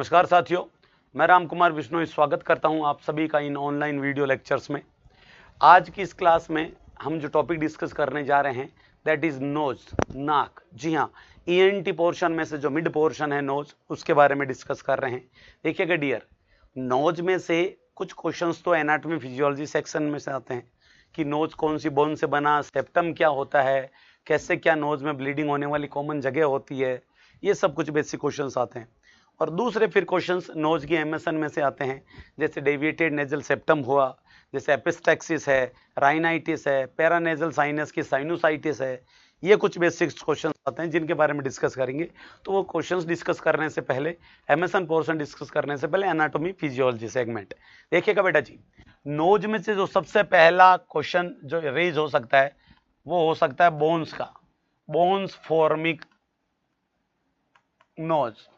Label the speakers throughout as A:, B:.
A: नमस्कार साथियों, मैं राम कुमार बिश्नोई स्वागत करता हूं आप सभी का इन ऑनलाइन वीडियो लेक्चर्स में। आज की इस क्लास में हम जो टॉपिक डिस्कस करने जा रहे हैं दैट इज नोज, नाक। जी हाँ, ईएनटी पोर्शन में से जो मिड पोर्शन है नोज, उसके बारे में डिस्कस कर रहे हैं। देखिएगा डियर, नोज में से कुछ क्वेश्चंस तो एनाटॉमी फिजियोलॉजी सेक्शन में से आते हैं कि नोज कौन सी बोन से बना, सेप्टम क्या होता है, कैसे क्या नोज में ब्लीडिंग होने वाली कॉमन जगह होती है, ये सब कुछ बेसिक क्वेश्चंस आते हैं। और दूसरे फिर क्वेश्चंस नोज की एमएसएन में से आते हैं, जैसे डेविएटेड नेजल सेप्टम हुआ, जैसे एपिस्टैक्सिस है, राइनाइटिस है, पैरानेजल साइनस की साइनोसाइटिस है। ये कुछ बेसिक क्वेश्चंस आते हैं जिनके बारे में डिस्कस करेंगे। तो वो क्वेश्चंस डिस्कस करने से पहले, एमएसएन पोर्शन डिस्कस करने से पहले एनाटॉमी फिजियोलॉजी सेगमेंट देखिएगा बेटा जी। नोज में से जो सबसे पहला क्वेश्चन जो रेज हो सकता है वो हो सकता है बोन्स का, बोन्स फॉर्मिक नोज,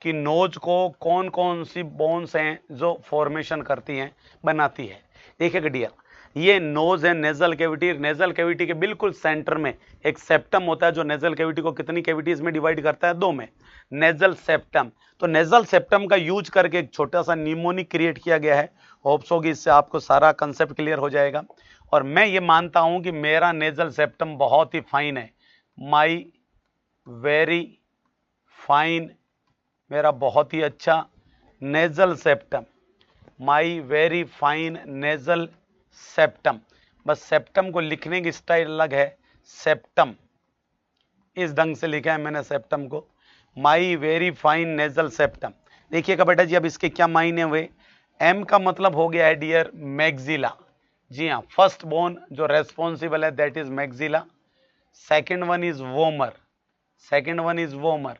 A: कि नोज को कौन कौन सी बोन्स हैं जो फॉर्मेशन करती हैं, बनाती है। देखिएगा डियर, ये नोज है, नेजल कैविटी। नेजल कैविटी के बिल्कुल सेंटर में एक सेप्टम होता है जो नेजल कैविटी को कितनी कैविटीज में डिवाइड करता है, दो में, नेजल सेप्टम। तो नेजल सेप्टम का यूज करके एक छोटा सा निमोनिक क्रिएट किया गया है। होप्स होगी इससे आपको सारा कंसेप्ट क्लियर हो जाएगा। और मैं ये मानता हूं कि मेरा नेजल सेप्टम बहुत ही फाइन है, माई वेरी फाइन, मेरा बहुत ही अच्छा नेजल सेप्टम, माई वेरी फाइन नेजल सेप्टम। बस सेप्टम को लिखने की स्टाइल अलग है, सेप्टम इस ढंग से लिखा है मैंने सेप्टम को, माई वेरी फाइन नेजल सेप्टम। देखिएगा बेटा जी, अब इसके क्या मायने हुए। एम का मतलब हो गया है डियर मैग्जिला। जी हाँ, फर्स्ट बोन जो रेस्पॉन्सिबल है that is maxilla. Second one is vomer, second one is vomer.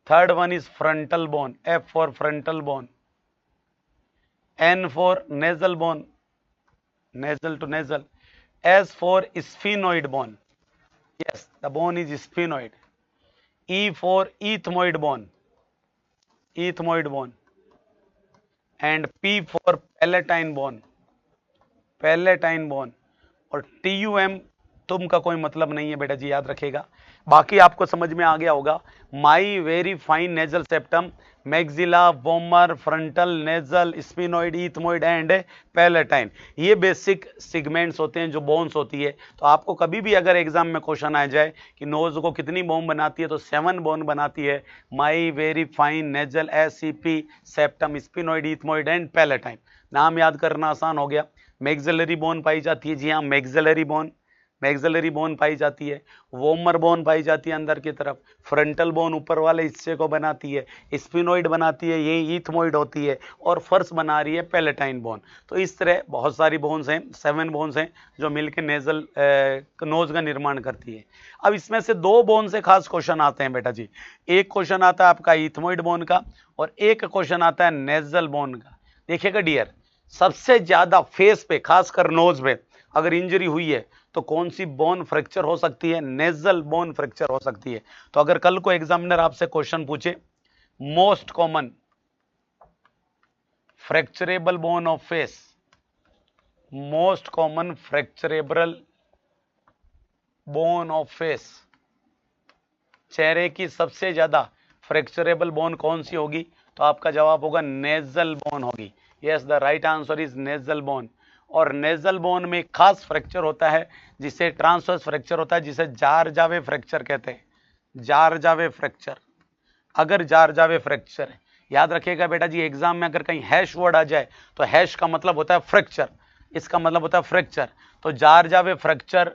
A: Third one is frontal bone, F for frontal bone, N for nasal bone, nasal to nasal, S for sphenoid bone, yes the bone is sphenoid, E for ethmoid bone, ethmoid bone, and P for palatine bone, palatine bone। और TUM तुम का कोई मतलब नहीं है बेटा जी, याद रखेगा। बाकी आपको समझ में आ गया होगा। My very fine nasal septum, maxilla, vomer, frontal, nasal, sphenoid, ethmoid and palatine, ये बेसिक सिगमेंट्स होते हैं जो बोन्स होती है। तो आपको कभी भी अगर एग्जाम में क्वेश्चन आ जाए कि नोज को कितनी बोन बनाती है, तो 7 बोन बनाती है। My very fine nasal, SCP, septum, sphenoid, ethmoid and palatine. नाम याद करना आसान हो गया। मैग्जिलरी बोन पाई जाती है, जी हाँ मैग्जिलरी बोन, मैग्जिलरी बोन पाई जाती है। वोमर बोन पाई जाती है अंदर की तरफ। फ्रंटल बोन ऊपर वाले हिस्से को बनाती है। स्पिनोइड बनाती है, ये ईथमोइड होती है। और फर्स्ट बना रही है पैलेटाइन बोन। तो इस तरह बहुत सारी बोन्स हैं, 7 बोन्स हैं जो मिलकर नेजल नोज का निर्माण करती है। अब इसमें से 2 बोन से खास क्वेश्चन आते हैं बेटा जी। एक क्वेश्चन आता है आपका ईथमोइड बोन का और एक क्वेश्चन आता है नेजल बोन का। देखिएगा डियर, सबसे ज्यादा फेस पे, खासकर नोज पे अगर इंजरी हुई है तो कौन सी बोन फ्रैक्चर हो सकती है, नेजल बोन फ्रैक्चर हो सकती है। तो अगर कल को एग्जामिनर आपसे क्वेश्चन पूछे most common fracturable bone of face, most common fracturable bone of face, चेहरे की सबसे ज्यादा फ्रैक्चरेबल बोन कौन सी होगी, तो आपका जवाब होगा नेजल बोन होगी। Yes, the right answer is nasal bone. और नेजल बोन में खास फ्रैक्चर होता है जिसे ट्रांसवर्स फ्रैक्चर होता है, जिसे जार-जावे फ्रैक्चर कहते हैं, जार-जावे फ्रैक्चर। अगर जार-जावे फ्रैक्चर है, याद रखिएगा बेटा जी, एग्जाम में अगर कहीं हैश वर्ड आ जाए तो हैश का मतलब होता है फ्रैक्चर, इसका मतलब होता है फ्रैक्चर। तो जार-जावे फ्रैक्चर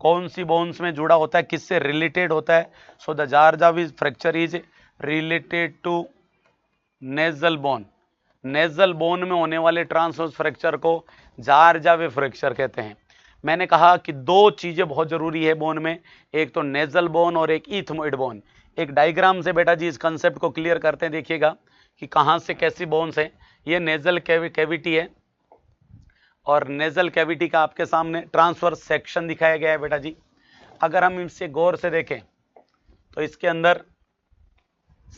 A: कौन सी बोन्स में जुड़ा होता है, किससे रिलेटेड होता है। सो द जार-जावे fracture is related to nasal bone. Nasal bone में होने वाले ट्रांसवर्स फ्रैक्चर को जार-जावे फ्रैक्चर कहते हैं। मैंने कहा कि 2 चीजें बहुत जरूरी है बोन में, एक तो नेजल बोन और एक ईथमोइड बोन। एक डायग्राम से बेटा जी इस कंसेप्ट को क्लियर करते हैं। देखिएगा कि कहां से कैसी बोन्स है। ये नेजल कैविटी है और नेजल कैविटी का आपके सामने ट्रांसवर्स सेक्शन दिखाया गया है बेटा जी। अगर हम इसे गौर से देखें तो इसके अंदर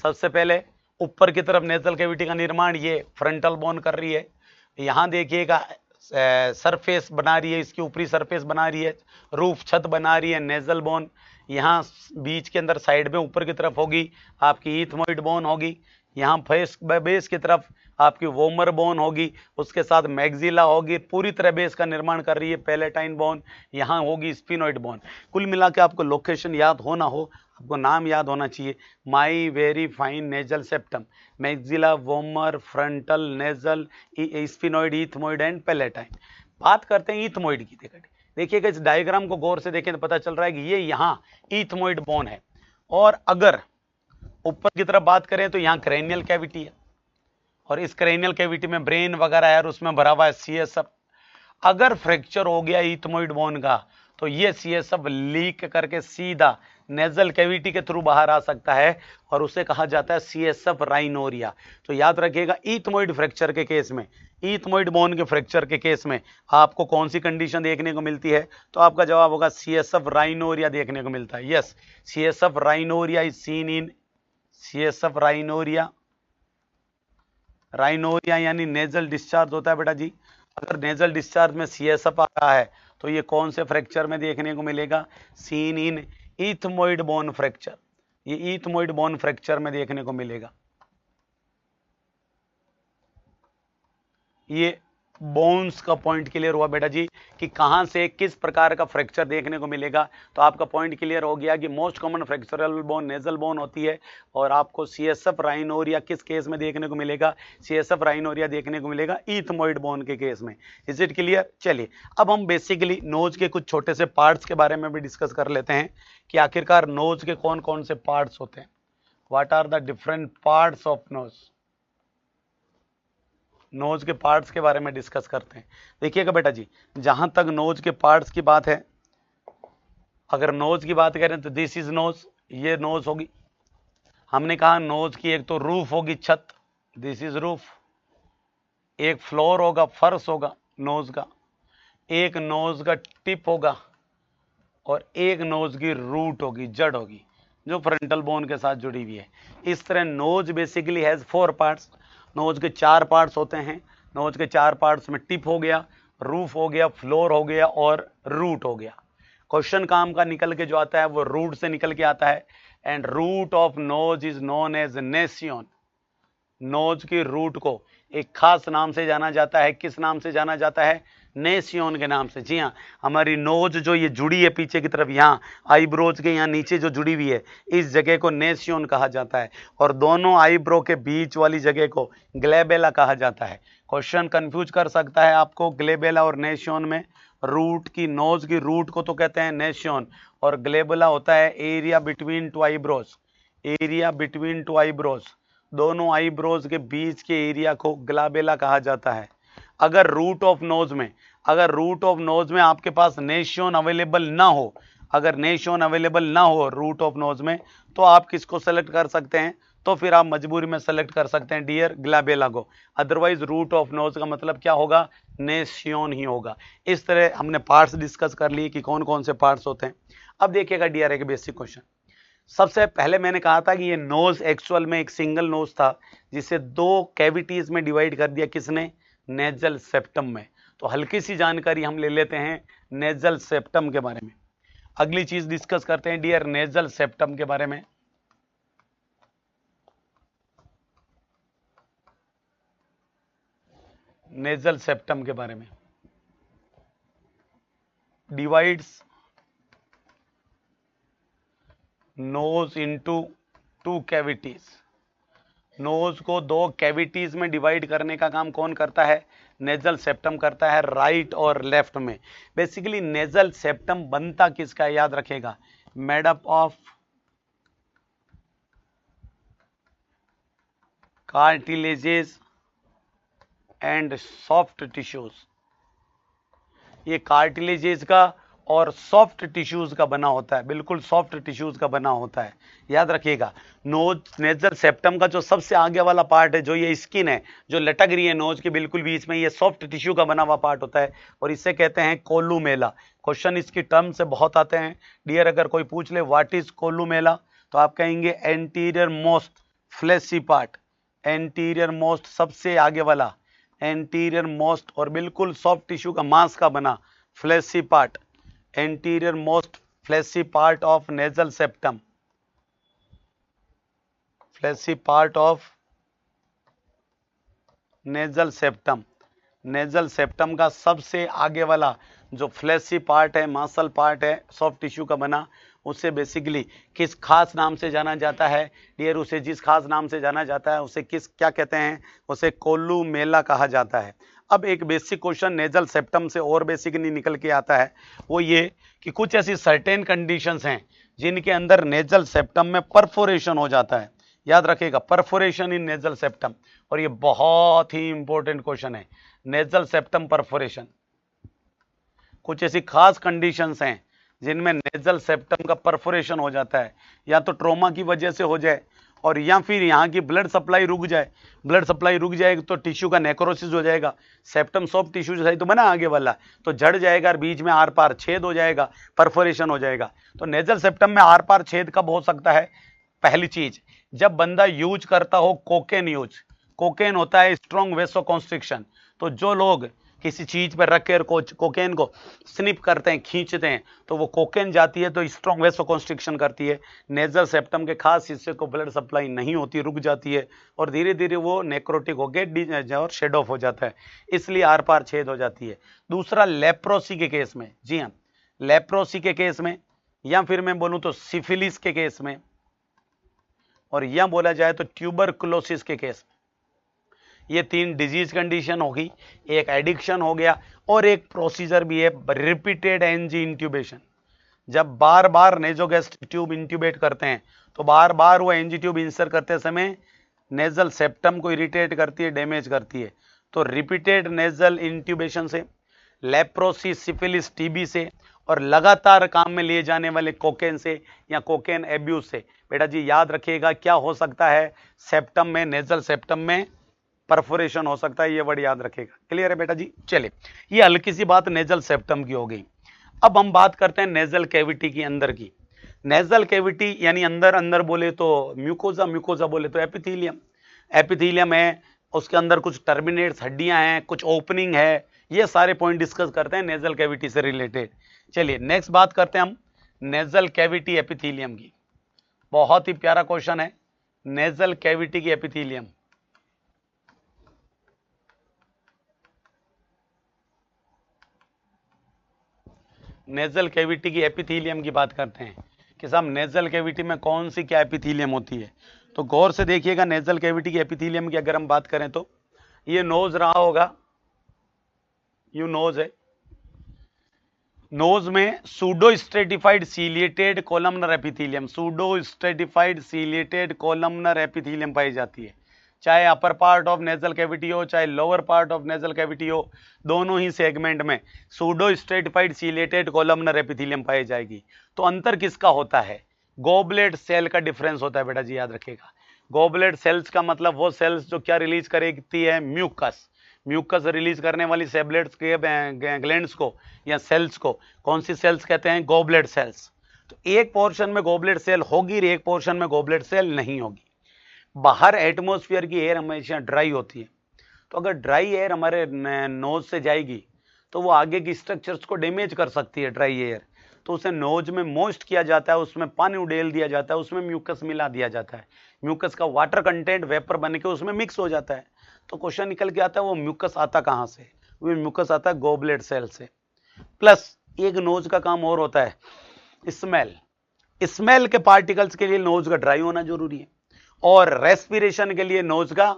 A: सबसे पहले ऊपर की तरफ नेजल कैविटी का निर्माण ये फ्रंटल बोन कर रही है। यहां देखिएगा सरफेस बना रही है, इसकी ऊपरी सरफेस बना रही है, रूफ छत बना रही है नेजल बोन। यहाँ बीच के अंदर साइड में ऊपर की तरफ होगी आपकी ईथमोइड बोन होगी। यहाँ फेस बेस की तरफ आपकी वोमर बोन होगी, उसके साथ मैग्जिला होगी, पूरी तरह बेस का निर्माण कर रही है पैलेटाइन बोन, यहाँ होगी स्फिनोइड बोन। कुल मिला के आपको लोकेशन याद हो ना हो, आपको नाम याद होना चाहिए, माई very fine nasal septum, maxilla, vomer, frontal, nasal, sphenoid, ethmoid and palatine. बात करते हैं इथमोइड की। देखिएगा इस डायग्राम को गौर से देखें तो पता चल रहा है कि ये यहाँ इथमोइड बोन है, और अगर ऊपर की तरफ बात करें तो यहाँ क्रेनियल कैविटी है, और इस क्रेनियल कैविटी में ब्रेन वगैरह है और उसमें भरा हुआ है सीएसएफ। अगर फ्रैक्चर हो गया इथमोइड बोन का तो ये सीएसएफ लीक करके सीधा नेजल कैविटी के थ्रू बाहर आ सकता है, और उसे कहा जाता है सीएसएफ राइनोरिया। तो याद रखिएगा इथमोइड फ्रैक्चर के केस में, इथमोइड बोन के फ्रैक्चर के केस में आपको कौन सी कंडीशन देखने को मिलती है, तो आपका जवाब होगा सीएसएफ राइनोरिया देखने को मिलता है। Yes, CSF rhinorrhoea is seen in, CSF rhinorrhoea, rhinorrhoea यानी नेजल डिस्चार्ज होता है बेटा जी। अगर नेजल डिस्चार्ज में सीएसएफ आ रहा है तो ये कौन से फ्रैक्चर में देखने को मिलेगा, seen in ethmoid bone fracture, ये इथमोइड बोन फ्रैक्चर में देखने को मिलेगा। ये बोन्स का पॉइंट क्लियर हुआ बेटा जी कि कहां से किस प्रकार का फ्रैक्चर देखने को मिलेगा। तो आपका पॉइंट क्लियर हो गया कि most common fractural bone nasal bone होती है, और आपको सीएसएफ राइनोरिया किस केस में देखने को मिलेगा, सीएसएफ राइनोरिया देखने को मिलेगा इथमोइड बोन के केस में। Is it clear? चलिए अब हम बेसिकली नोज के कुछ छोटे से पार्ट्स के बारे में भी डिस्कस कर लेते हैं कि आखिरकार नोज के कौन कौन से पार्ट्स होते हैं। What are the different parts of nose? Nose के पार्ट्स के बारे में डिस्कस करते हैं। देखिएगा बेटा जी, जहां तक नोज के पार्ट्स की बात है, अगर नोज की बात करें तो दिस इज नोज, ये नोज होगी। हमने कहा नोज की एक तो रूफ होगी, छत, दिस इज रूफ, एक फ्लोर होगा, फर्श होगा नोज का, एक नोज का टिप होगा, और एक नोज की रूट होगी, जड़ होगी, जो फ्रंटल बोन के साथ जुड़ी हुई है। इस तरह nose basically has 4 parts. Nose के 4 पार्ट्स होते हैं। नोज के 4 पार्ट्स में टिप हो गया, रूफ हो गया, फ्लोर हो गया और रूट हो गया। क्वेश्चन काम का निकल के जो आता है वो रूट से निकल के आता है, and root of nose is known as nasion. Nose की रूट को एक खास नाम से जाना जाता है। किस नाम से जाना जाता है? नेसियन के नाम से। जी हाँ, हमारी नोज जो ये जुड़ी है पीछे की तरफ, यहाँ आईब्रोज के यहाँ नीचे जो जुड़ी हुई है, इस जगह को नेसियन कहा जाता है, और दोनों आईब्रो के बीच वाली जगह को ग्लेबेला कहा जाता है। क्वेश्चन कंफ्यूज कर सकता है आपको ग्लेबेला और नेसियन में। रूट की, नोज की रूट को तो कहते हैं नेसियन, और ग्लेबेला होता है area between two eyebrows, area between two eyebrows, दोनों आईब्रोज के बीच के एरिया को ग्लाबेला कहा जाता है। अगर रूट ऑफ नोज में, अगर रूट ऑफ नोज में आपके पास नेशियन अवेलेबल ना हो, अगर नेशियन अवेलेबल ना हो रूट ऑफ नोज में, तो आप किसको सेलेक्ट कर सकते हैं? तो फिर आप मजबूरी में सेलेक्ट कर सकते हैं डियर ग्लाबेला को। अदरवाइज रूट ऑफ नोज का मतलब क्या होगा? नेशियन ही होगा। इस तरह हमने पार्ट्स डिस्कस कर लिए कि कौन कौन से पार्ट्स होते हैं। अब देखिएगा डियर एक बेसिक क्वेश्चन। सबसे पहले मैंने कहा था कि ये नोज एक्चुअल में एक सिंगल नोज था, जिसे 2 कैविटीज में डिवाइड कर दिया। किसने? नेजल सेप्टम में। तो हल्की सी जानकारी हम ले लेते हैं नेजल सेप्टम के बारे में। अगली चीज डिस्कस करते हैं डियर नेजल सेप्टम के बारे में। नेजल सेप्टम के बारे में divides nose into 2 cavities. Nose को 2 कैविटीज में डिवाइड करने का काम कौन करता है? नेजल सेप्टम करता है, राइट और लेफ्ट में। बेसिकली नेजल सेप्टम बनता किसका है? याद रखेगा, made up of cartilages and soft tissues. ये कार्टिलेजेस का और सॉफ्ट टिश्यूज का बना होता है, बिल्कुल सॉफ्ट टिश्यूज का बना होता है। याद रखिएगा, नोज नेजल सेप्टम का जो सबसे आगे वाला पार्ट है, जो ये स्किन है जो लटक रही है नोज के बिल्कुल बीच में, ये सॉफ्ट टिश्यू का बना हुआ पार्ट होता है, और इसे कहते हैं कोलुमेला। क्वेश्चन इसकी टर्म से बहुत आते हैं डियर। अगर कोई पूछ ले व्हाट इज कोलुमेला, तो आप कहेंगे anterior most fleshy part, anterior most सबसे आगे वाला, एंटीरियर मोस्ट और बिल्कुल सॉफ्ट टिश्यू का मांस का बना fleshy part, anterior most fleshy part of nasal septum, fleshy part of nasal septum. Nasal septum का सबसे आगे वाला जो फ्लैशी पार्ट है, मासल पार्ट है सॉफ्ट टिश्यू का बना, उसे बेसिकली किस खास नाम से जाना जाता है डियर? उसे जिस खास नाम से जाना जाता है उसे क्या कहते हैं? उसे कोलुमेला कहा जाता है। अब एक बेसिक क्वेश्चन नेजल सेप्टम से और बेसिकली निकल के आता है, वो ये कि कुछ ऐसी सर्टेन कंडीशंस हैं जिनके अंदर नेजल सेप्टम में परफोरेशन हो जाता है। याद रखिएगा, परफोरेशन इन नेजल सेप्टम, और ये बहुत ही इंपॉर्टेंट क्वेश्चन है। नेजल सेप्टम परफोरेशन, कुछ ऐसी खास कंडीशंस हैं जिनमें नेजल सेप्टम का परफोरेशन हो जाता है, या तो ट्रोमा की वजह से हो जाए, और या फिर यहाँ की ब्लड सप्लाई रुक जाए। ब्लड सप्लाई रुक जाएगी तो टिश्यू का नेक्रोसिस हो जाएगा, सेप्टम सॉफ्ट टिश्यू जो है तो बना आगे वाला, तो जड़ जाएगा और बीच में आर पार छेद हो जाएगा, परफोरेशन हो जाएगा। तो नेजल सेप्टम में आर पार छेद कब हो सकता है? पहली चीज, जब बंदा यूज करता हो कोकेन यूज। कोकेन होता है स्ट्रॉन्ग वेसो कॉन्स्ट्रिक्शन, तो जो लोग किसी चीज पर रख कर कोकेन को स्निप करते हैं, खींचते हैं, तो वो कोकेन जाती है तो स्ट्रॉन्ग वेसो कॉन्स्ट्रिक्शन करती है। नेजल सेप्टम के खास हिस्से को ब्लड सप्लाई नहीं होती, रुक जाती है, और धीरे धीरे वो नेक्रोटिक होकर और शेड ऑफ हो जाता है, इसलिए आर पार छेद हो जाती है। दूसरा, लेप्रोसी के केस में, जी हाँ, लेप्रोसी के केस में, या फिर मैं बोलूं तो सिफिलिस के केस में, और या बोला जाए तो ट्यूबरकुलोसिस के केस में। ये तीन डिजीज कंडीशन होगी, एक एडिक्शन हो गया, और एक प्रोसीजर भी है रिपीटेड एनजी इंट्यूबेशन। जब बार बार नेजोगैस्ट्रिक ट्यूब इंट्यूबेट करते हैं तो बार बार वो एनजी ट्यूब इंसर्ट करते समय नेजल सेप्टम को इरिटेट करती है, डैमेज करती है। तो रिपीटेड नेजल इंट्यूबेशन से, लेप्रोसी, सिफिलिस, टीबी से, और लगातार काम में लिए जाने वाले कोकेन से या कोकेन एब्यूज से, बेटा जी याद रखिएगा क्या हो सकता है? सेप्टम में, नेजल सेप्टम में परफोरेशन हो सकता है, ये वर्ड याद रखेगा। क्लियर है बेटा जी? चलिए, ये हल्की सी बात नेजल सेप्टम की हो गई। अब हम बात करते हैं नेजल कैविटी की अंदर की। नेजल कैविटी यानी अंदर, अंदर बोले तो म्यूकोजा, म्यूकोजा बोले तो एपिथेलियम। एपिथेलियम है, उसके अंदर कुछ टर्मिनेट्स हड्डियां हैं, कुछ ओपनिंग है, ये सारे पॉइंट डिस्कस करते हैं नेजल कैविटी से रिलेटेड। चलिए नेक्स्ट बात करते हैं हम नेजल कैविटी एपिथेलियम की। बहुत ही प्यारा क्वेश्चन है, नेजल कैविटी की एपिथेलियम। नेजल कैविटी की एपिथेलियम की बात करते हैं कि साहब नेजल कैविटी में कौन सी क्या एपिथेलियम होती है। तो गौर से देखिएगा, नेजल कैविटी की एपिथेलियम की अगर हम बात करें तो ये नोज रहा होगा, यू नोज है, नोज में pseudo stratified ciliated columnar epithelium, pseudo stratified ciliated columnar epithelium पाई जाती है। चाहे upper part of nasal cavity हो, चाहे lower part of nasal cavity हो, दोनों ही सेगमेंट में pseudo stratified ciliated columnar epithelium पाई जाएगी। तो अंतर किसका होता है? गोबलेट सेल का डिफरेंस होता है बेटा जी, याद रखिएगा। गोबलेट सेल्स का मतलब वो सेल्स जो क्या रिलीज करती है? म्यूकस। म्यूकस रिलीज करने वाली सेबलेट्स के ग्लैंड्स को या सेल्स को कौन सी सेल्स कहते हैं? Goblet cells. तो एक पोर्शन में गोबलेट सेल होगी, एक पोर्शन में गोबलेट सेल नहीं होगी। बाहर एटमॉस्फेयर की एयर हमेशा ड्राई होती है, तो अगर ड्राई एयर हमारे नोज से जाएगी तो वो आगे की स्ट्रक्चर्स को डैमेज कर सकती है ड्राई एयर, तो उसे नोज में मॉइस्ट किया जाता है, उसमें पानी उडेल दिया जाता है, उसमें म्यूकस मिला दिया जाता है। म्यूकस का वाटर कंटेंट वेपर बन के उसमें मिक्स हो जाता है। तो क्वेश्चन निकल के आता है वो म्यूकस आता कहाँ से? वो म्यूकस आता है गोबलेट सेल से। प्लस एक नोज का काम और होता है, स्मेल। स्मेल के पार्टिकल्स के लिए नोज का ड्राई होना जरूरी है, और रेस्पिरेशन के लिए नोज का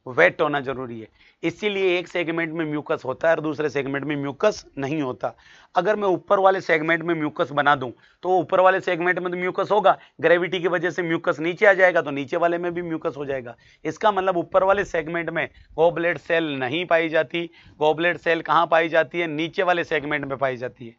A: वेट होना जरूरी है। इसीलिए एक सेगमेंट में म्यूकस होता है और दूसरे सेगमेंट में म्यूकस नहीं होता। अगर मैं ऊपर वाले सेगमेंट में म्यूकस बना दूं तो ऊपर वाले सेगमेंट में तो म्यूकस होगा, ग्रेविटी की वजह से म्यूकस नीचे आ जाएगा तो नीचे वाले में भी म्यूकस हो जाएगा। इसका मतलब ऊपर वाले सेगमेंट में गोबलेट सेल नहीं पाई जाती। गोबलेट सेल कहां पाई जाती है? नीचे वाले सेगमेंट में पाई जाती है।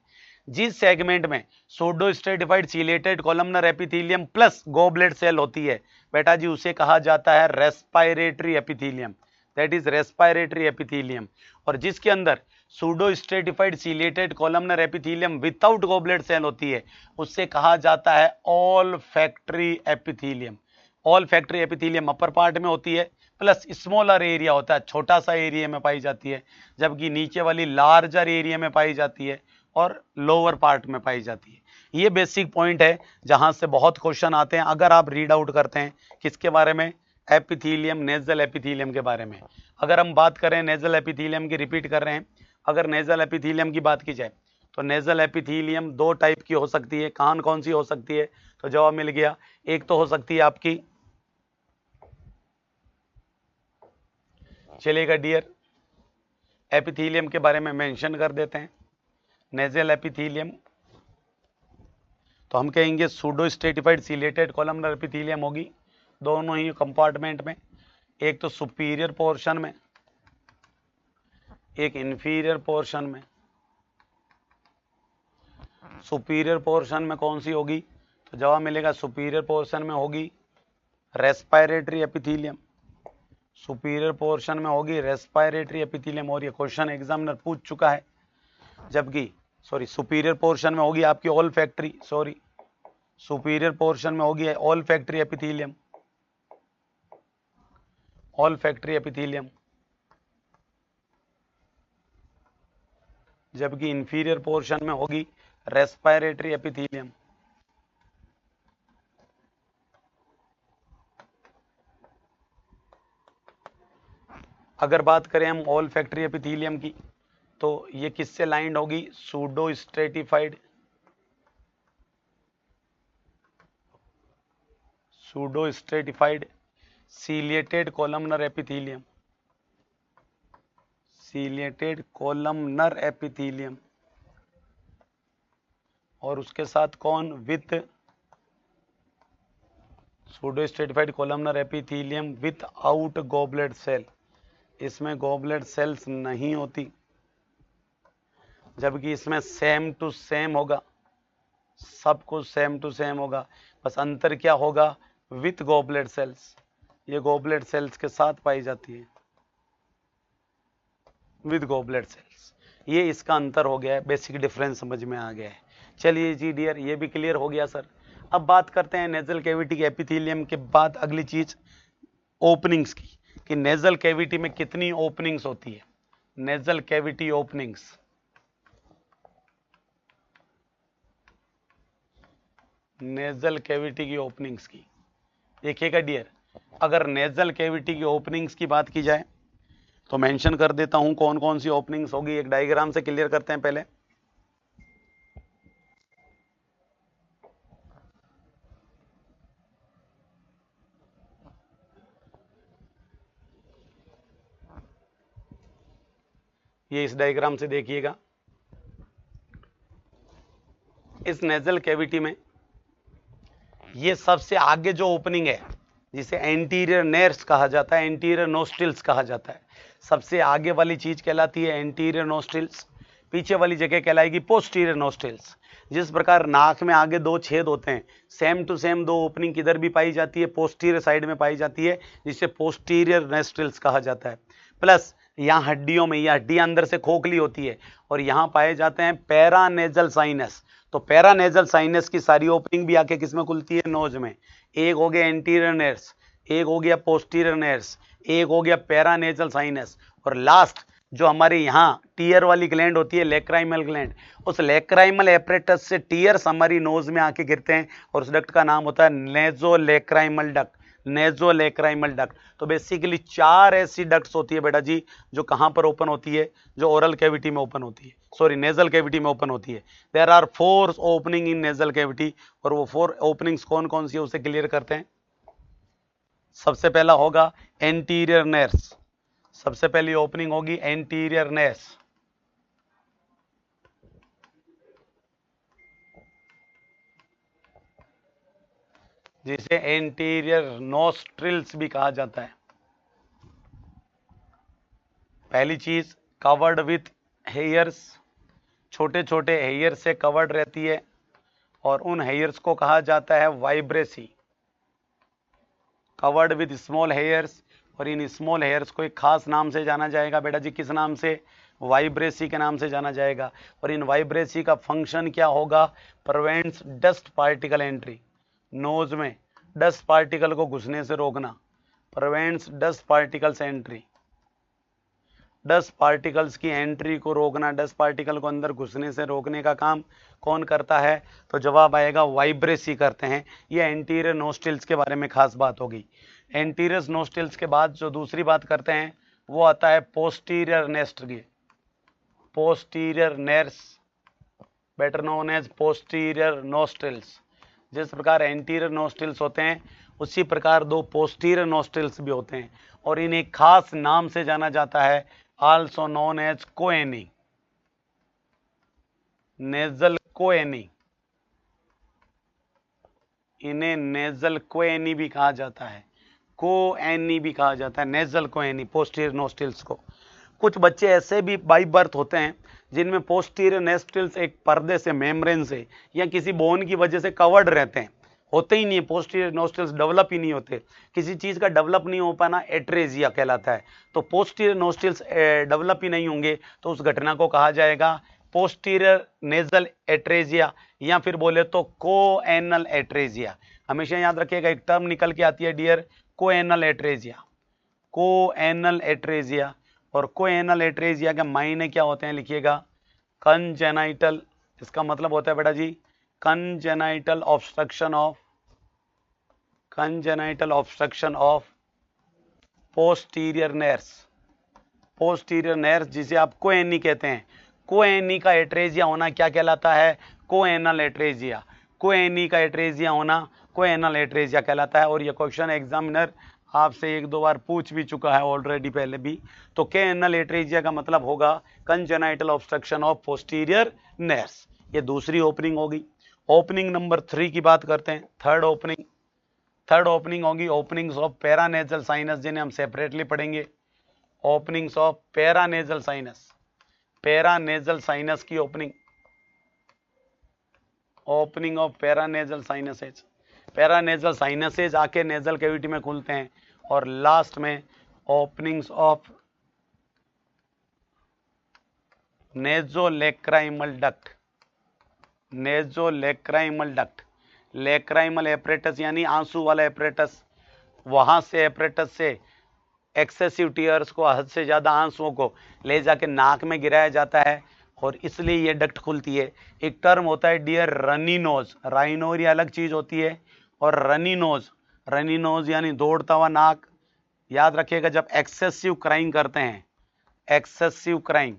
A: जिस सेगमेंट में pseudo stratified ciliated columnar epithelium plus goblet cell होती है बेटा जी, उसे कहा जाता है respiratory epithelium, that is respiratory epithelium. और जिसके अंदर pseudo stratified ciliated columnar epithelium without goblet cell होती है उससे कहा जाता है olfactory epithelium. Olfactory epithelium upper part में होती है, प्लस स्मॉलर एरिया होता है, छोटा सा एरिया में पाई जाती है, जबकि नीचे वाली लार्जर एरिया में पाई जाती है और लोअर पार्ट में पाई जाती है। ये बेसिक पॉइंट है जहां से बहुत क्वेश्चन आते हैं। अगर आप रीड आउट करते हैं किसके बारे में? एपिथीलियम, नेजल एपिथीलियम के बारे में। अगर हम बात करें नेजल एपिथीलियम की, रिपीट कर रहे हैं, अगर नेजल एपिथीलियम की बात की जाए तो नेजल एपिथीलियम दो टाइप की हो सकती है। कौन सी हो सकती है? तो जवाब मिल गया। एक तो हो सकती है आपकी, चलिएगा डियर, एपिथीलियम के बारे में मेंशन कर देते हैं। नेजल एपिथीलियम तो हम कहेंगे pseudo stratified chelated columnar epithelium होगी, दोनों ही कंपार्टमेंट में, एक तो सुपीरियर पोर्शन में, एक इंफीरियर पोर्शन में। सुपीरियर पोर्शन में कौन सी होगी? तो जवाब मिलेगा सुपीरियर पोर्शन में होगी रेस्पिरेटरी एपिथीलियम। सुपीरियर पोर्शन में होगी रेस्पिरेटरी एपिथीलियम, और ये क्वेश्चन एग्जामिनर पूछ चुका है। जबकि सुपीरियर पोर्शन में होगी आपकी ऑल्फैक्टरी, सुपीरियर पोर्शन में होगी ऑल्फैक्टरी एपिथीलियम, ऑल्फैक्टरी एपिथीलियम। जबकि इंफीरियर पोर्शन में होगी रेस्पिरेटरी एपिथीलियम। अगर बात करें हम ऑल्फैक्टरी एपिथीलियम की, तो ये किससे लाइंड होगी? Pseudo stratified, pseudo stratified ciliated columnar epithelium, ciliated columnar epithelium. और उसके साथ कौन? With pseudo stratified columnar epithelium without goblet cell, इसमें गॉबलेट सेल्स नहीं होती, जबकि इसमें सेम टू सेम होगा, सब कुछ सेम टू सेम होगा, बस अंतर क्या होगा? विथ गॉबलेट सेल्स, ये गॉबलेट सेल्स के साथ पाई जाती है, विद गॉबलेट सेल्स। ये इसका अंतर हो गया है, बेसिक डिफरेंस समझ में आ गया है। चलिए जी डियर, ये भी क्लियर हो गया सर। अब बात करते हैं नेजल कैविटी के एपिथेलियम के बाद अगली चीज ओपनिंग्स की, कि नेजल कैविटी में कितनी ओपनिंग्स होती है। Nasal cavity openings, nasal cavity की ओपनिंग्स की देखिएगा डियर, अगर नेजल कैविटी की ओपनिंग्स की बात की जाए तो मेंशन कर देता हूं कौन कौन सी ओपनिंग्स होगी। एक डायग्राम से क्लियर करते हैं पहले। ये इस डायग्राम से देखिएगा, इस नेजल कैविटी में ये सबसे आगे जो ओपनिंग है जिसे एंटीरियर नेर्स कहा जाता है, एंटीरियर नोस्ट्रिल्स कहा जाता है, सबसे आगे वाली चीज कहलाती है एंटीरियर नोस्ट्रिल्स, पीछे वाली जगह कहलाएगी पोस्टीरियर नोस्ट्रिल्स। जिस प्रकार नाक में आगे दो छेद होते हैं, सेम टू सेम दो ओपनिंग किधर भी पाई जाती है, पोस्टीरियर साइड में पाई जाती है, जिसे पोस्टीरियर नोस्ट्रिल्स कहा जाता है। प्लस यहाँ हड्डियों में, यह हड्डियां अंदर से खोखली होती है और यहाँ पाए जाते हैं पैरानेजल साइनस। तो पैरानेजल साइनस की सारी ओपनिंग भी आके किसमें खुलती है? नोज में। एक हो गया एंटीरियर नेर्स, एक हो गया पोस्टीरियर नेर्स, एक हो गया पैरानेजल साइनस, और लास्ट जो हमारे यहाँ टीयर वाली ग्लैंड होती है, लेक्राइमल ग्लैंड, उस लेक्राइमल एपरेटस से टीयर्स हमारी नोज में आके गिरते हैं और उस डक्ट का नाम होता है नेजोलेक्राइमल डक्ट, नेजोलेक्राइमल डक्ट। तो बेसिकली 4 ऐसी डक्ट्स होती है बेटा जी जो कहां पर ओपन होती है? जो ओरल कैविटी में ओपन होती है, सॉरी नेजल कैविटी में ओपन होती है। There are 4 opening in nasal cavity, और वो 4 ओपनिंग्स कौन कौन सी है उसे क्लियर करते हैं। सबसे पहला होगा एंटीरियर नेर्स, सबसे पहली ओपनिंग होगी एंटीरियर नेर्स, जिसे एंटीरियर नोस्ट्रिल्स भी कहा जाता है। पहली चीज कवर्ड विथ हेयर्स, छोटे छोटे हेयर से कवर्ड रहती है और उन हेयर्स को कहा जाता है वाइब्रेसी, कवर्ड विथ स्मॉल हेयर्स। और इन स्मॉल हेयर्स को एक खास नाम से जाना जाएगा बेटा जी, किस नाम से? वाइब्रेसी के नाम से जाना जाएगा। और इन वाइब्रेसी का फंक्शन क्या होगा? Prevents dust particle entry, nose में डस्ट पार्टिकल को घुसने से रोकना, prevents dust particles entry, dust particles की एंट्री को रोकना, डस्ट पार्टिकल को अंदर घुसने से रोकने का काम कौन करता है? तो जवाब आएगा वाइब्रेसी करते हैं। ये एंटीरियर नोस्ट्रिल्स के बारे में खास बात होगी। एंटीरियर नोस्ट्रिल्स के बाद जो दूसरी बात करते हैं वो आता है पोस्टीरियर नेस्ट की, posterior nares, better known as posterior nostrils. जिस प्रकार एंटीरियर नोस्ट्रिल्स होते हैं उसी प्रकार दो पोस्टीरियर नोस्ट्रिल्स भी होते हैं और इन्हें एक खास नाम से जाना जाता है, आल्सो नोन एज कोएनी, नेजल कोएनी। इन्हें नेजल कोएनी भी कहा जाता है, कोएनी भी कहा जाता है, नेजल कोएनी पोस्टीरियर नोस्ट्रिल्स को। कुछ बच्चे ऐसे भी बाई बर्थ होते हैं जिनमें पोस्टीरियर नोस्ट्रिल्स एक पर्दे से, मेम्ब्रेन से या किसी बोन की वजह से कवर्ड रहते हैं, होते ही नहीं है, पोस्टीरियर नोस्ट्रिल्स डेवलप ही नहीं होते। किसी चीज का डेवलप नहीं हो पाना एट्रेजिया कहलाता है। तो पोस्टीरियर नोस्ट्रिल्स डेवलप ही नहीं होंगे तो उस घटना को कहा जाएगा पोस्टीरियर नेजल एट्रेजिया, या फिर बोले तो कोएनल एट्रेजिया। हमेशा याद रखिएगा एक टर्म निकल के आती है डियर, कोएनल एट्रेजिया, कोएनल एट्रेजिया। और कोएनल एट्रेजिया के मायने क्या होते हैं लिखिएगा, कंजेनाइटल, इसका मतलब होता है बेटा जी congenital obstruction of, congenital obstruction of posterior nares, posterior nares जिसे आप कोएनी कहते हैं। कोएनी का एट्रेजिया होना क्या कहलाता है, कोएनल एट्रेजिया। कोएनी का एट्रेजिया होना कोएनल एट्रेजिया कहलाता है। और ये क्वेश्चन एग्जामिनर आपसे एक दो बार पूछ भी चुका है ऑलरेडी पहले भी। तो कोएनल एट्रेजिया का मतलब होगा कंजेनाइटल ऑब्स्ट्रक्शन ऑफ पोस्टीरियर नेर्स। ये दूसरी ओपनिंग होगी। ओपनिंग नंबर 3 की बात करते हैं। थर्ड ओपनिंग होगी ओपनिंग्स ऑफ पैरानेजल साइनस, जिन्हें हम सेपरेटली पढ़ेंगे। Openings of paranasal sinus, paranasal sinus की opening, opening of paranasal sinuses. Paranasal sinuses आके नेजल कैविटी में खुलते हैं। और लास्ट में openings of nasolacrimal duct, nasolacrimal duct, lacrimal apparatus यानी आंसू वाला एपरेटस, वहां से एपरेटस से एक्सेसिव टीयर्स को, हद से ज्यादा आंसुओं को ले जाके नाक में गिराया जाता है और इसलिए ये डक्ट खुलती है। एक टर्म होता है डियर रनी नोज, राइनोर अलग चीज होती है और रनी नोज, रनी नोज यानी दौड़ता हुआ नाक। याद रखिएगा जब एक्सेसिव क्राइंग करते हैं, एक्सेसिव क्राइंग,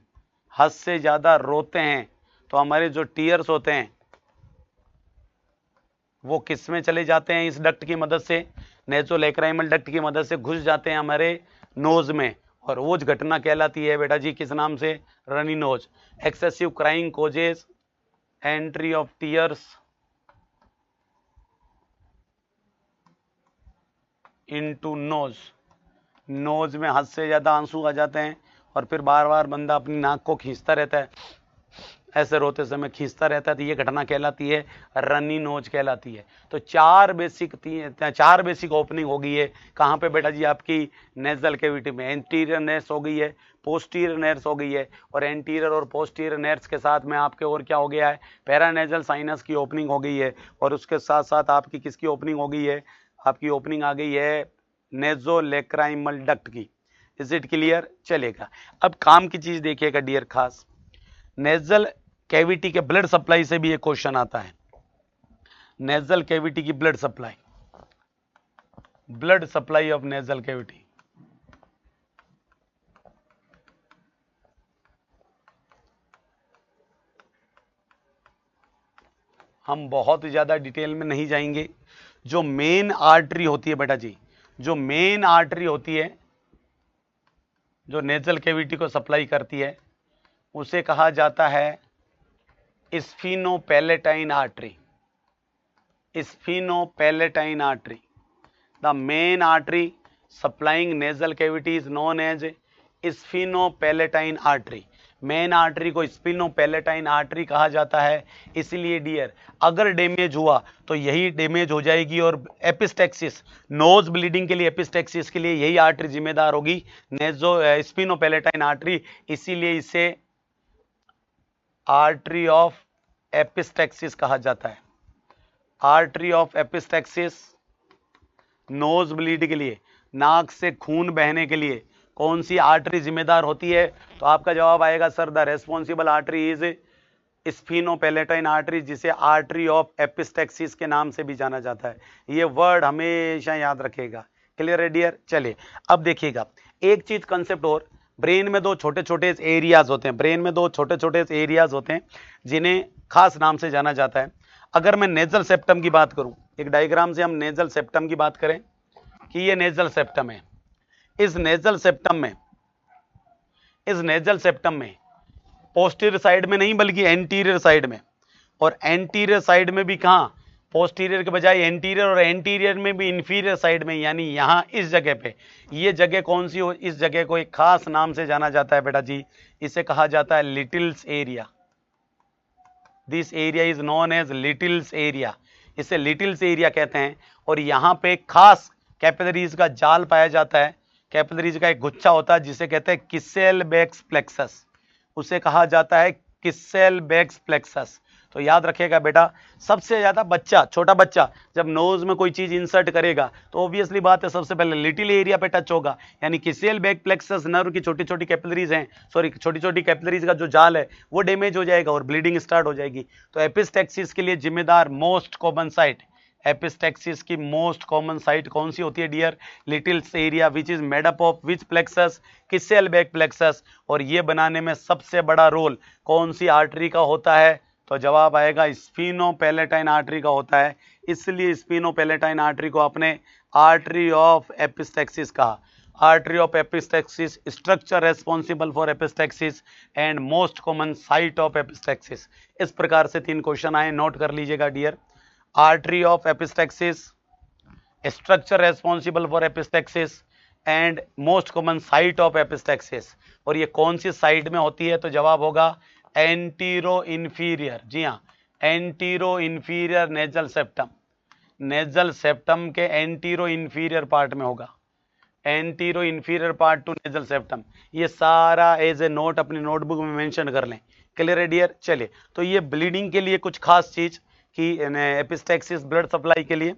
A: हद से ज्यादा रोते हैं, तो हमारे जो टीयर्स होते हैं वो किस में चले जाते हैं, इस डक्ट की मदद से, नेजोलेक्राइमल डक्ट की मदद से घुस जाते हैं हमारे नोज में। और वो घटना कहलाती है बेटा जी किस नाम से, runny nose. Excessive crying causes entry of tears into nose, nose में हद से ज्यादा आंसू आ जाते हैं और फिर बार बार बंदा अपनी नाक को खींचता रहता है, ऐसे रोते समय खींचता रहता है, तो ये घटना कहलाती है रनी नोज कहलाती है। तो चार बेसिक ओपनिंग हो गई है। कहाँ पे बेटा जी, आपकी नेजल कैविटी में। एंटीरियर नेर्स हो गई है, पोस्टीरियर नेर्स हो गई है, और एंटीरियर और पोस्टीरियर नेर्स के साथ में आपके और क्या हो गया है, पैरानेजल साइनस की ओपनिंग हो गई है। और उसके साथ साथ आपकी किसकी ओपनिंग हो गई है, आपकी ओपनिंग आ गई है नेजोलेक्राइमल डक्ट की। Is it clear? चलेगा। अब काम की चीज देखिएगा डियर खास, नेजल कैविटी के ब्लड सप्लाई से भी एक क्वेश्चन आता है। नेजल कैविटी की blood supply, blood supply of nasal cavity. हम बहुत ज्यादा डिटेल में नहीं जाएंगे। जो मेन आर्टरी होती है बेटा जी, जो मेन आर्टरी होती है जो नेजल कैविटी को सप्लाई करती है, उसे कहा जाता है sphenopalatine artery, sphenopalatine artery. The main artery supplying nasal cavity is known as sphenopalatine artery. Main artery को स्फीनोपैलेटाइन आर्टरी कहा जाता है। इसलिए डियर अगर डैमेज हुआ तो यही डैमेज हो जाएगी, और एपिस्टेक्सिस, नोज ब्लीडिंग के लिए, एपिस्टेक्सिस के लिए यही आर्टरी जिम्मेदार होगी, नेजो स्फीनोपैलेटाइन आर्टरी। इसीलिए इसे आर्टरी ऑफ एपिस्टेक्सिस कहा जाता है। Artery of epistaxis, nose bleed के लिए, नाक से खून बहने के लिए कौन सी आर्टरी जिम्मेदार होती है? तो आपका जवाब आएगा sir, the responsible artery is sphenopalatine artery, जिसे आर्टरी ऑफ एपिस्टेक्सिस के नाम से भी जाना जाता है। ये वर्ड हमेशा याद रखेगा। क्लियर है डियर? चलिए अब देखिएगा एक चीज कंसेप्ट और, ब्रेन में दो छोटे छोटे एरियाज होते हैं, ब्रेन में दो छोटे छोटे एरियाज होते हैं जिन्हें खास नाम से जाना जाता है। अगर मैं नेजल सेप्टम की बात करूं, एक डायग्राम से हम नेजल सेप्टम की बात करें कि ये नेजल सेप्टम है, इस नेजल सेप्टम में पोस्टीरियर साइड में नहीं बल्कि एंटीरियर साइड में, और एंटीरियर साइड में भी कहां, पोस्टीरियर के बजाय एंटीरियर, और एंटीरियर में भी इंफीरियर साइड में, यानी यहां इस जगह पे, ये जगह कौन सी हो, इस जगह को एक खास नाम से जाना जाता है बेटा जी, इसे कहा जाता है Little's area. This area is known as Little's area, इसे लिटिल्स एरिया कहते हैं। और यहां पे खास कैपिलरीज का जाल पाया जाता है, कैपिलरीज का एक गुच्छा होता है जिसे कहते हैं किसेलबेक्स प्लेक्सस, उसे कहा जाता है किसेलबेक्स प्लेक्सस। तो याद रखिएगा बेटा, सबसे ज्यादा बच्चा, छोटा बच्चा जब नोज में कोई चीज इंसर्ट करेगा तो ऑब्वियसली बात है सबसे पहले लिटिल एरिया पे टच होगा, यानी किसेलबेक प्लेक्सस नर्व की छोटी छोटी कैपिलरीज हैं, सॉरी छोटी छोटी कैपिलरीज का जो जाल है वो डैमेज हो जाएगा और ब्लीडिंग स्टार्ट हो जाएगी। तो एपिस्टेक्सिस के लिए जिम्मेदार मोस्ट कॉमन साइट, एपिस्टेक्सिस की मोस्ट कॉमन साइट कौन सी होती है dear? Little's area, which is made up of which plexus? Kiesselbach plexus. और ये बनाने में सबसे बड़ा रोल कौन सी आर्टरी का होता है? तो जवाब आएगा स्फीनोपैलेटाइन आर्टरी का होता है, इसलिए स्फीनोपैलेटाइन आर्टरी को आपने आर्टरी ऑफ एपिस्टेक्सिस कहा। Artery of epistaxis, structure responsible for epistaxis and most common site of epistaxis. इस प्रकार से 3 क्वेश्चन आए, नोट कर लीजिएगा dear. Artery of epistaxis, structure responsible for epistaxis and most common site of epistaxis. और ये कौन सी साइड में होती है? तो जवाब होगा एंटीरो इंफीरियर। जी हाँ, antero inferior nasal septum, nasal septum के एंटीरो इंफीरियर पार्ट में होगा, antero inferior part to nasal septum. ये सारा एज ए नोट अपनी नोटबुक में मेंशन कर लें। क्लियर है डियर? चलिए, तो ये ब्लीडिंग के लिए कुछ खास चीज कि एपिस्टेक्सिस ब्लड सप्लाई के लिए,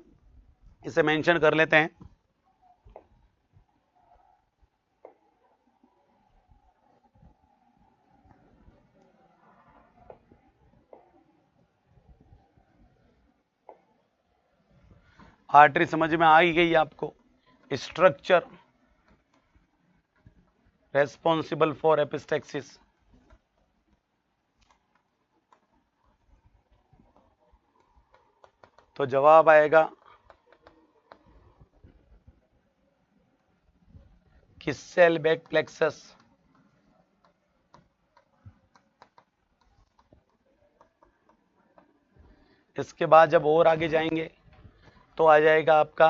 A: इसे मेंशन कर लेते हैं। आर्टरी समझ में आ ही गई आपको, स्ट्रक्चर रेस्पॉन्सिबल फॉर एपिस्टेक्सिस। तो जवाब आएगा किसेलबेक प्लेक्सस। इसके बाद जब और आगे जाएंगे तो आ जाएगा आपका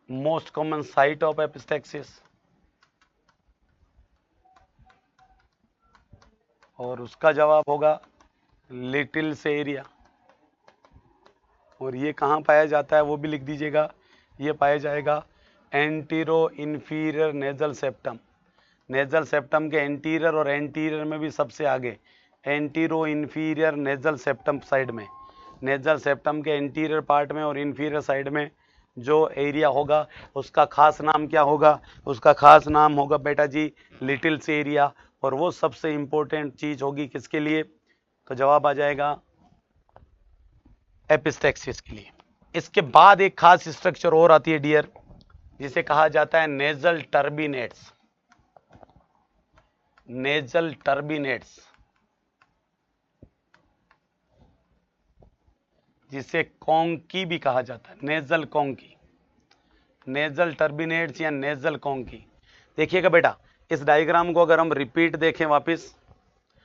A: most common site of epistaxis, और उसका जवाब होगा लिटिल्स एरिया। और ये कहाँ पाया जाता है वो भी लिख दीजिएगा, ये पाया जाएगा antero inferior nasal septum, nasal septum के एंटीरियर और एंटीरियर में भी सबसे आगे antero inferior nasal septum side में, नेजल सेप्टम के एंटीरियर पार्ट में और इंफीरियर साइड में जो एरिया होगा उसका खास नाम क्या होगा? उसका खास नाम होगा बेटा जी लिटिल्स एरिया। और वो सबसे इंपॉर्टेंट चीज होगी किसके लिए? तो जवाब आ जाएगा एपिस्टेक्सिस के लिए। इसके बाद एक खास स्ट्रक्चर और आती है डियर, जिसे कहा जाता है नेजल टर्बिनेट्स, नेजल टर्बिनेट्स, जिसे कॉन्की भी कहा जाता है, नेजल कॉन्की, नेजल टर्बिनेट्स या नेजल कॉन्की। देखिएगा बेटा, इस डायग्राम को अगर हम रिपीट देखें वापस,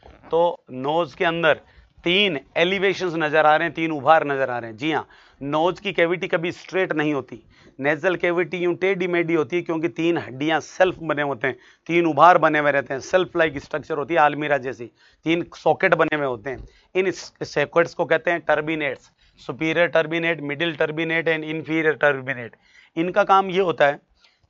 A: तो नोज के अंदर 3 एलिवेशंस नजर आ रहे हैं, 3 उभार नजर आ रहे हैं। जी हाँ, नोज की कैविटी कभी स्ट्रेट नहीं होती, नेजल कैविटी यूं टेढ़ी मेढ़ी होती है, क्योंकि 3 हड्डियां सेल्फ बने होते हैं, 3 उभार बने हुए रहते हैं, सेल्फ लाइक स्ट्रक्चर होती है आलमीरा जैसी, 3 सॉकेट बने हुए होते हैं। इन सॉकेट्स को कहते हैं turbinates, superior turbinate, middle turbinate and inferior turbinate. इनका काम ये होता है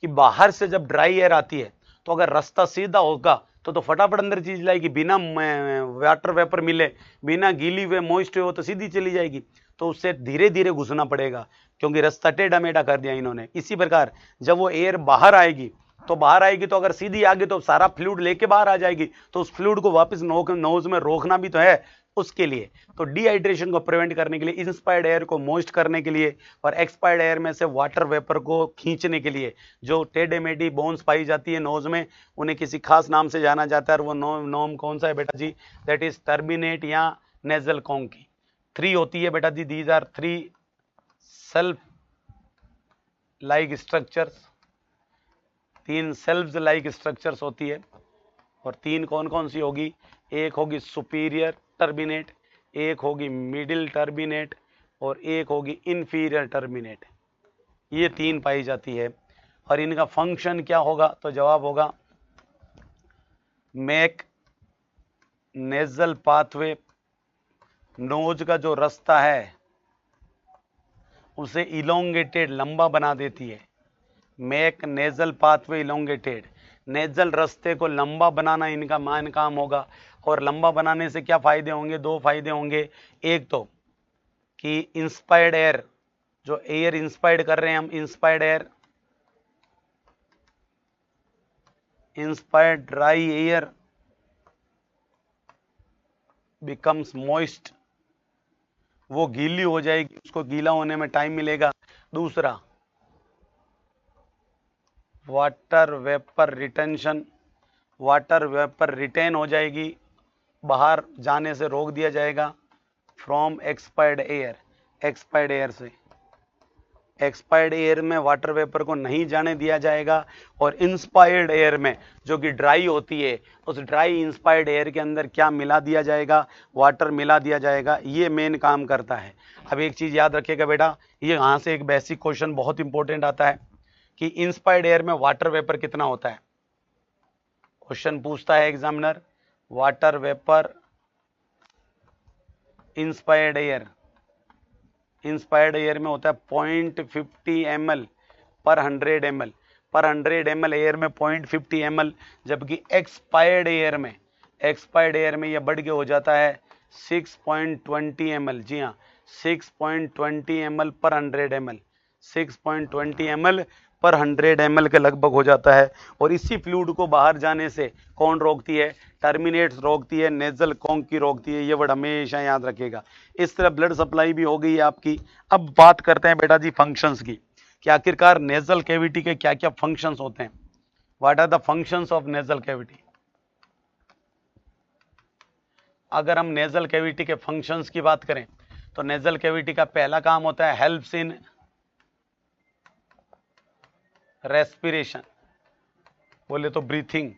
A: कि बाहर से जब ड्राई एयर आती है तो अगर रास्ता सीधा होगा तो फटाफट अंदर चीज लाएगी, बिना वाटर वेपर मिले, बिना गीली हुए मॉइस्ट हो तो सीधी चली जाएगी। तो उससे धीरे धीरे घुसना पड़ेगा, क्योंकि रास्ता टेढ़ा मेढ़ा कर दिया इन्होंने। इसी प्रकार जब वो एयर बाहर आएगी तो बाहर आएगी, तो अगर सीधी आ गई तो सारा फ्लूइड लेके बाहर आ जाएगी, तो उस फ्लूइड को वापस नोज में रोकना भी तो है उसके लिए। तो डिहाइड्रेशन को प्रिवेंट करने के लिए, इंस्पायर्ड एयर को मॉइस्ट करने के लिए और एक्सपायर्ड एयर में से वाटर वेपर को खींचने के लिए जो टेढ़े मेढ़ी बोन्स पाई जाती है नोज में, उन्हें किसी खास नाम से जाना जाता है, और वो नोम कौन सा है बेटा जी? दैट इज टर्मिनेट या नेजल कॉन्की। 3 होती है बेटा जी, these are 3 shelf like structures, 3 shelf like structures होती है। और 3 कौन कौन सी होगी? एक होगी सुपीरियर टर्मिनेट, एक होगी मिडिल टर्मिनेट और एक होगी इंफीरियर टर्मिनेट। ये 3 पाई जाती है। और इनका फंक्शन क्या होगा? तो जवाब होगा मेक नेजल पाथवे, नोज का जो रास्ता है उसे इलोंगेटेड, लंबा बना देती है। Make nasal pathway elongated, nasal रास्ते को लंबा बनाना इनका मान काम होगा। और लंबा बनाने से क्या फायदे होंगे? 2 फायदे होंगे। एक तो कि इंस्पायर्ड एयर, जो एयर इंस्पायर्ड कर रहे हैं हम, inspired air, inspired dry air becomes moist, वो गीली हो जाएगी, उसको गीला होने में टाइम मिलेगा। दूसरा, water vapour retention, water vapour retain हो जाएगी, बाहर जाने से रोक दिया जाएगा from expired air, expired air से। एक्सपायर्ड एयर में वाटर वेपर को नहीं जाने दिया जाएगा। और इंस्पायर्ड एयर में जो कि ड्राई होती है, उस ड्राई इंस्पायर्ड एयर के अंदर क्या मिला दिया जाएगा? वाटर मिला दिया जाएगा। ये मेन काम करता है। अब एक चीज याद रखिएगा बेटा, ये यहां से एक बेसिक क्वेश्चन बहुत इंपॉर्टेंट आता है कि इंस्पायर्ड एयर में वाटर वेपर कितना होता है। क्वेश्चन पूछता है examiner, water vapour inspired air, inspired air में होता है 0.50 ml पर 100 ml, पर 100 ml एयर में 0.50 ml, जबकि एक्सपायर्ड एयर में, एक्सपायर्ड एयर में यह बढ़ के हो जाता है 6.20 ml। जी हाँ, 6.20 ml पर 100 ml, 6.20 ml पर 100 ml के लगभग हो जाता है। और इसी फ्लूइड को बाहर जाने से कौन रोकती है? टर्मिनेट्स रोकती है, नेजल कॉन्की रोकती है। ये वर्ड हमेशा याद रखिएगा। इस तरह ब्लड सप्लाई भी हो गई है आपकी। अब बात करते हैं बेटा जी फंक्शंस की, कि आखिरकार नेजल कैविटी के क्या क्या फंक्शंस होते हैं। What are the functions of nasal cavity? अगर हम नेजल कैविटी के फंक्शंस की बात करें तो नेजल कैविटी का पहला काम होता है हेल्प्स इन रेस्पिरेशन, बोले तो ब्रीथिंग।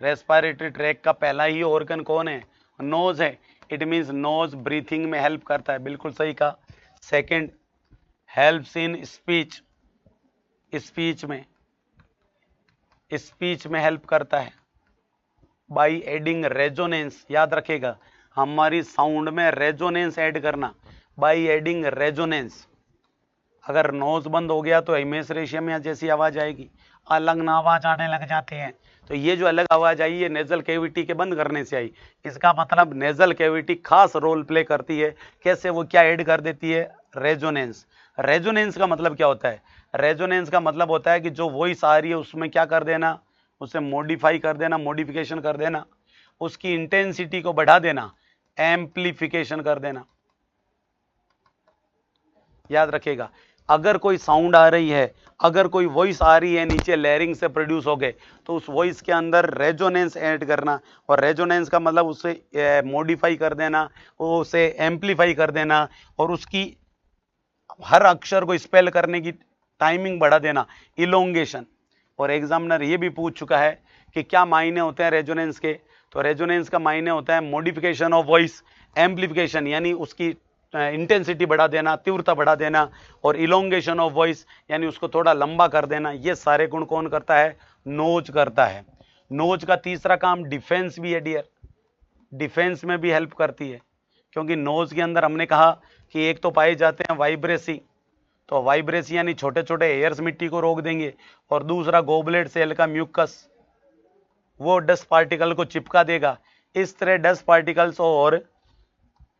A: रेस्पिरेटरी ट्रैक का पहला ही ऑर्गन कौन है? नोज है। इट मींस नोज ब्रीथिंग में हेल्प करता है, बिल्कुल सही कहा। Second, helps in speech, speech में हेल्प करता है बाय एडिंग रेजोनेंस। याद रखेगा, हमारी साउंड में रेजोनेंस ऐड करना, बाय एडिंग रेजोनेंस। अगर नोज बंद हो गया तो हेमिस्रेशियम या जैसी आवाज आएगी, अलग ना आवाज आने लग जाती है। तो ये जो अलग आवाज आई है नेजल कैविटी के बंद करने से आई। इसका मतलब नेजल कैविटी खास रोल प्ले करती है। कैसे? वो क्या ऐड कर देती है? रेजोनेंस। रेजोनेंस का मतलब क्या होता है? रेजोनेंस का मतलब होता है कि जो वॉइस आ रही है उसमें क्या कर देना? उसे मॉडिफाई कर देना, मॉडिफिकेशन कर देना, उसकी इंटेंसिटी को बढ़ा देना, एम्प्लीफिकेशन कर देना। याद रखेगा, अगर कोई साउंड आ रही है, अगर कोई वॉइस आ रही है नीचे लेयरिंग से प्रोड्यूस हो गए, तो उस वॉइस के अंदर रेजोनेंस ऐड करना। और रेजोनेंस का मतलब उसे मॉडिफाई कर देना, उसे एम्प्लीफाई कर देना, और उसकी हर अक्षर को स्पेल करने की टाइमिंग बढ़ा देना, इलोंगेशन। और एग्जामिनर ये भी पूछ चुका है कि क्या मायने होते हैं रेजोनेंस के। तो रेजोनेंस का मायने होता है मॉडिफिकेशन ऑफ वॉइस, एम्प्लीफिकेशन यानी उसकी इंटेंसिटी बढ़ा देना, तीव्रता बढ़ा देना, और इलोंगेशन ऑफ वॉइस यानी उसको थोड़ा लंबा कर देना। ये सारे गुण कौन करता है? नोज करता है। नोज का तीसरा काम डिफेंस भी है डियर, डिफेंस में भी हेल्प करती है, क्योंकि नोज के अंदर हमने कहा कि एक तो पाए जाते हैं वाइब्रेसी, तो वाइब्रेसी यानी छोटे छोटे एयर्स मिट्टी को रोक देंगे, और दूसरा गोबलेट सेल का म्यूकस, वो डस्ट पार्टिकल को चिपका देगा। इस तरह डस्ट पार्टिकल्स और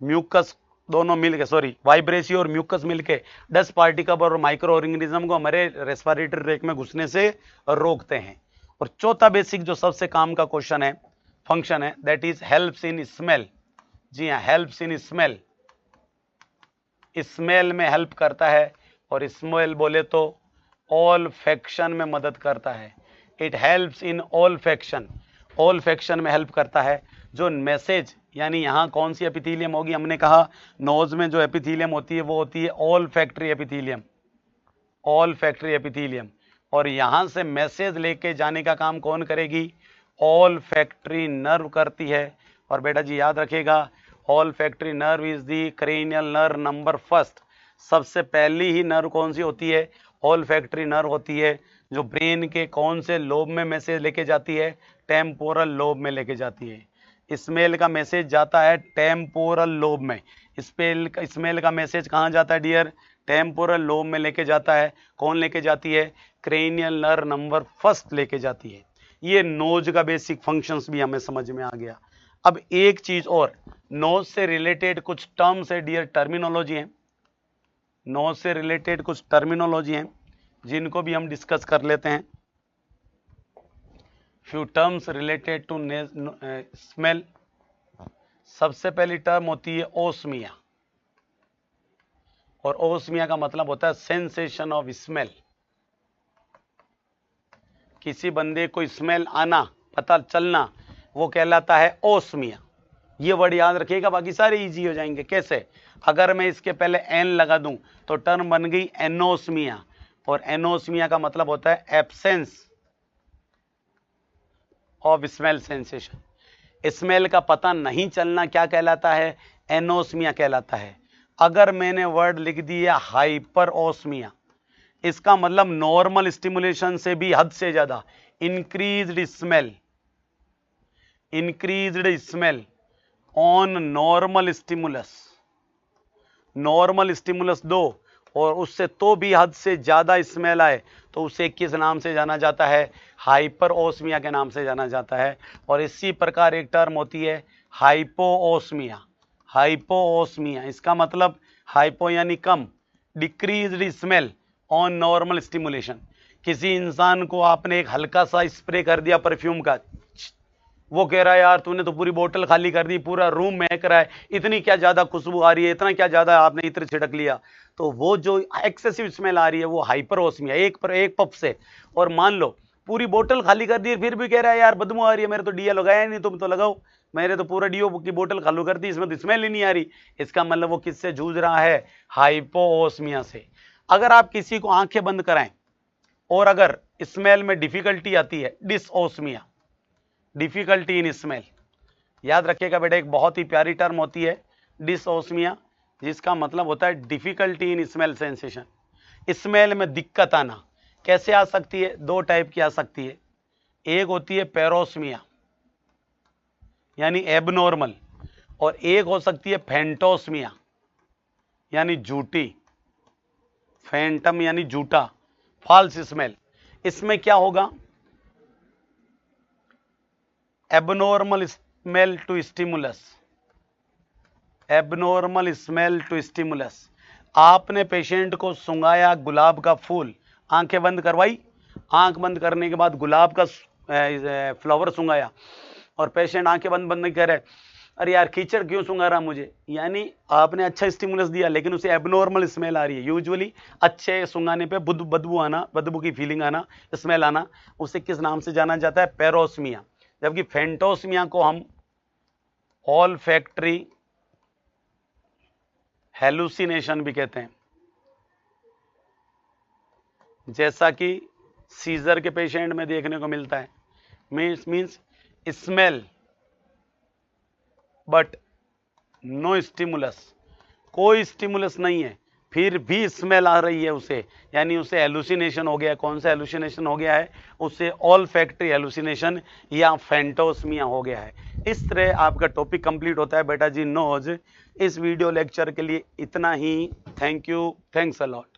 A: म्यूकस दोनों मिलके, सॉरी, वाइब्रेसी और म्यूकस मिलके डस्ट पार्टिकल और माइक्रो ऑर्गेनिज्म को हमारे रेस्पिरेटरी ट्रैक में घुसने से रोकते हैं। और चौथा बेसिक जो सबसे काम का क्वेश्चन है, फंक्शन है, that is helps in smell. जी हाँ, हेल्प्स इन स्मेल, स्मेल में हेल्प करता है। और स्मेल बोले तो ऑल्फैक्शन में मदद करता है। It helps in olfaction, olfaction में हेल्प करता है। जो मैसेज, यानी यहाँ कौन सी एपिथेलियम होगी, हमने कहा नोज में जो एपिथेलियम होती है वो होती है ऑल्फैक्टरी एपिथेलियम, ऑल्फैक्टरी एपिथेलियम। और यहाँ से मैसेज लेके जाने का काम कौन करेगी, ऑल्फैक्टरी नर्व करती है। और बेटा जी याद रखिएगा, olfactory nerve is the cranial nerve number first. सबसे पहली ही नर्व कौन सी होती है, ऑल्फैक्टरी नर्व होती है, जो ब्रेन के कौन से लोब में मैसेज लेके जाती है, टेम्पोरल लोब में लेके जाती है। स्मेल का मैसेज जाता है टेम्पोरल लोब में। स्मेल का मैसेज कहाँ जाता है डियर, टेम्पोरल लोब में लेके जाता है। कौन लेके जाती है, क्रेनियल नर्व नंबर फर्स्ट लेके जाती है। ये नोज का बेसिक फंक्शंस भी हमें समझ में आ गया। अब एक चीज और, नोज से रिलेटेड कुछ टर्म्स है डियर, टर्मिनोलॉजी है, नोज से रिलेटेड कुछ टर्मिनोलॉजी है जिनको भी हम डिस्कस कर लेते हैं। Few terms related to smell. सबसे पहली टर्म होती है ओस्मिया, और ओस्मिया का मतलब होता है सेंसेशन ऑफ स्मेल। किसी बंदे को स्मेल आना, पता चलना, वो कहलाता है ओस्मिया। ये वर्ड याद रखिएगा, बाकी सारे इजी हो जाएंगे। कैसे, अगर मैं इसके पहले एन लगा दूं तो टर्म बन गई एनोस्मिया, और एनोस्मिया का मतलब होता है absence of smell sensation. Smell का पता नहीं चलना क्या कहलाता है, एनोस्मिया कहलाता है। अगर मैंने वर्ड लिख दिया हाइपर ओस्मिया, इसका मतलब नॉर्मल स्टिमुलेशन से भी हद से ज्यादा increased smell, increased smell on normal stimulus. Normal stimulus दो और उससे तो भी हद से ज्यादा स्मेल आए तो उसे किस नाम से जाना जाता है, हाइपर ओस्मिया के नाम से जाना जाता है। और इसी प्रकार एक टर्म होती है हाइपोओस्मिया, हाइपोओस्मिया। इसका मतलब हाइपो यानी कम, decreased smell on normal stimulation. किसी इंसान को आपने एक हल्का सा स्प्रे कर दिया परफ्यूम का, वो कह रहा है यार तूने तो पूरी बोतल खाली कर दी, पूरा रूम महक रहा है, इतनी क्या ज्यादा खुशबू आ रही है, इतना क्या ज्यादा आपने इत्र छिड़क लिया। तो वो जो एक्सेसिव स्मेल आ रही है वो हाइपरोस्मिया, एक पफ से। और मान लो पूरी बोतल खाली कर दी फिर भी कह रहा है यार बदबू आ रही है, मेरे तो डीओ लगाया नहीं, तुम तो लगाओ, मैंने तो पूरा डीओ की बोतल खाली कर दी, इसमें तो स्मेल ही नहीं आ रही। इसका मतलब वो किससे जूझ रहा है, हाइपोओस्मिया से। अगर आप किसी को आंखें बंद कराएं और अगर स्मेल में डिफिकल्टी आती है, डिसओस्मिया, डिफिकल्टी इन स्मेल। याद रखिएगा बेटा, एक बहुत ही प्यारी टर्म होती है डिसओस्मिया, जिसका मतलब होता है difficulty in smell sensation. Smell में दिक्कत आना कैसे आ सकती है, दो टाइप की आ सकती है। एक होती है पेरोस्मिया यानी एबनॉर्मल, और एक हो सकती है फेंटोस्मिया यानी झूठी, फैंटम यानी झूठा, फॉल्स स्मेल। इसमें क्या होगा, abnormal smell to stimulus, abnormal smell to stimulus. आपने पेशेंट को सुंघाया गुलाब का फूल, आंखें बंद करवाई, आंख बंद करने के बाद गुलाब का फ्लावर सुंघाया और पेशेंट आंखें बंद बंद नहीं कर रहे, अरे यार कीचड़ क्यों सुंघा रहा मुझे, यानी आपने अच्छा स्टिमुलस दिया लेकिन उसे एबनॉर्मल स्मेल आ रही है। यूजुअली अच्छे सुंघाने पे बदबू आना, बदबू की फीलिंग आना, स्मेल आना, उसे किस नाम से जाना जाता है, पेरोस्मिया। जबकि फेंटोस्मिया को हम ऑल्फैक्टरी हेलुसिनेशन भी कहते हैं, जैसा कि सीजर के पेशेंट में देखने को मिलता है। Means smell but no stimulus, कोई स्टिमुलस नहीं है फिर भी स्मेल आ रही है उसे, यानी उसे हेलुसिनेशन हो गया। कौन सा हेलुसिनेशन हो गया है, उसे ऑल्फैक्टरी हेलुसिनेशन या फैंटोस्मिया हो गया है। इस तरह आपका टॉपिक कंप्लीट होता है बेटा जी नोज। इस वीडियो लेक्चर के लिए इतना ही। Thank you, thanks a lot.